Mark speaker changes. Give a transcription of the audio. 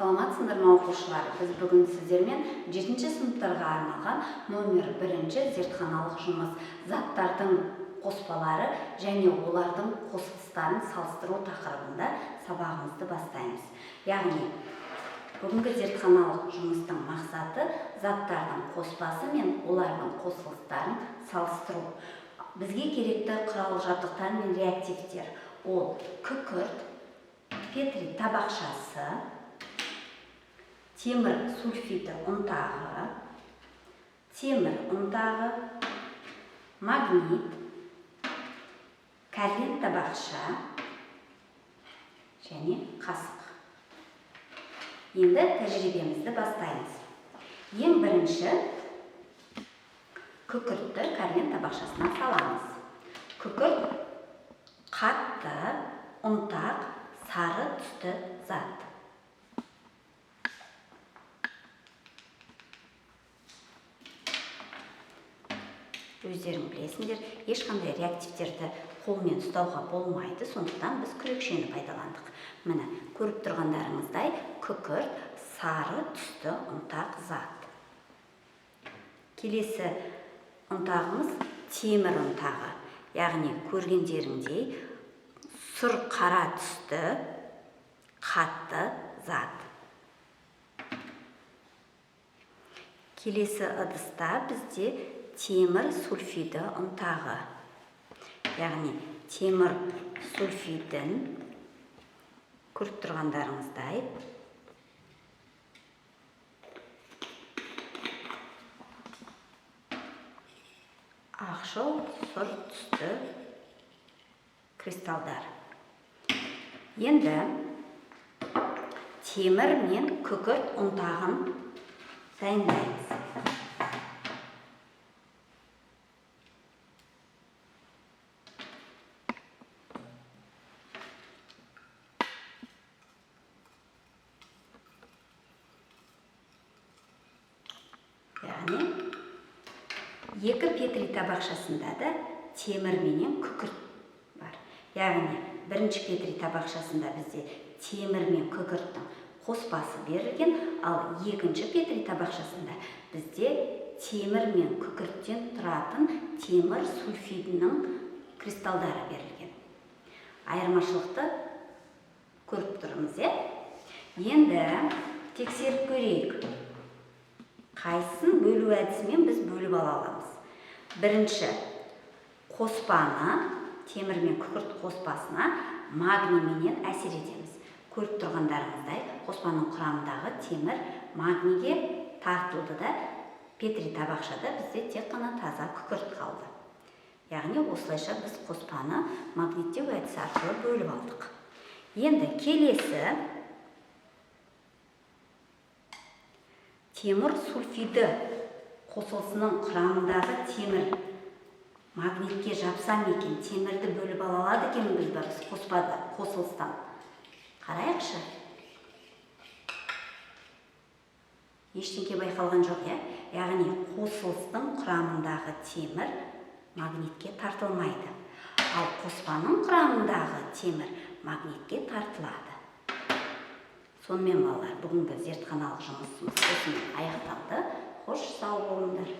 Speaker 1: Саламатсыңдар ма оқушылар? Біз бүгін сіздермен 7-ші сыныптарға арналған номер 1-ші зертханалық жұмыс заттардың қоспалары және олардың қосылыстарын салыстыру тақырыбында сабағымызды бастаймыз. Яғни, бүгінгі зертханалық жұмыстың мақсаты заттардың қоспасы мен олардың қосылыстарын салыстыру. Бізге керекті құрал-жабдықтар мен реактивтер ол күкірт, Петри табақшасы, темір сульфиді ұнтағы, темір ұнтағы, магнит, кәрбен табақша және қасық. Енді тәжірибемізді бастаймыз. Ең бірінші күкіртті кәрбен табақшасына саламыз. Күкірт қатты, ұнтақ, сары түсті зат. Өздерің білесіңдер, ешқандай реактивтерді қолмен ұстауға болмайды, сондықтан біз күрекшені пайдаландық. Міне, көріп тұрғандарыңыздай, күкірт сары түсті ұнтақ зат. Келесі ұнтағымыз темір ұнтағы, яғни көргендеріңдей сұр қара түсті қатты зат. Келесі ыдыста бізде темір сульфиді ұнтағы, яғни темір сульфидін көріп тұрғандарыңыздай ақшыл сұр түсті кристалдар. Енді темір мен күкірт ұнтағын дайындаймыз. Яғни, екі Петри табақшасында да темір менен күкірт бар. Яғни, бірінші Петри табақшасында бізде темір мен күкірттің қоспасы берілген, ал екінші Петри табақшасында бізде темір мен күкірттен тұратын темір сульфидінің кристалдары берілген. Айырмашылықты көріп тұрмыз, Енді тексеріп көрейік. Қайсысын бөлу әдісімен біз бөліп ала аламыз. Бірінші, қоспаны, темір мен күкірт қоспасына магний менен әсер етеміз. Көріп тұрғандарыңыздай, қоспаның құрамындағы темір магнийге тартылды да, Петри табақшада бізде тек қана таза күкірт қалды. Яғни, осылайша біз қоспаны магниттеу әдісі арқылы бөліп алдық. Енді келесі темір сульфиді қосылысының құрамындағы темір магнитке жапсам екен, темірді бөліп ала алады екен біз қоспада қосылыстан. Қарайықшы. Ештеңке байқалған жоқ, Яғни, қосылыстың құрамындағы темір магнитке тартылмайды. Ал қоспаның құрамындағы темір магнитке тартылады. Сонымен балалар, бүгінгі зертханалық жұмысымыз осымен аяқталды. Қош, сау болыңдар.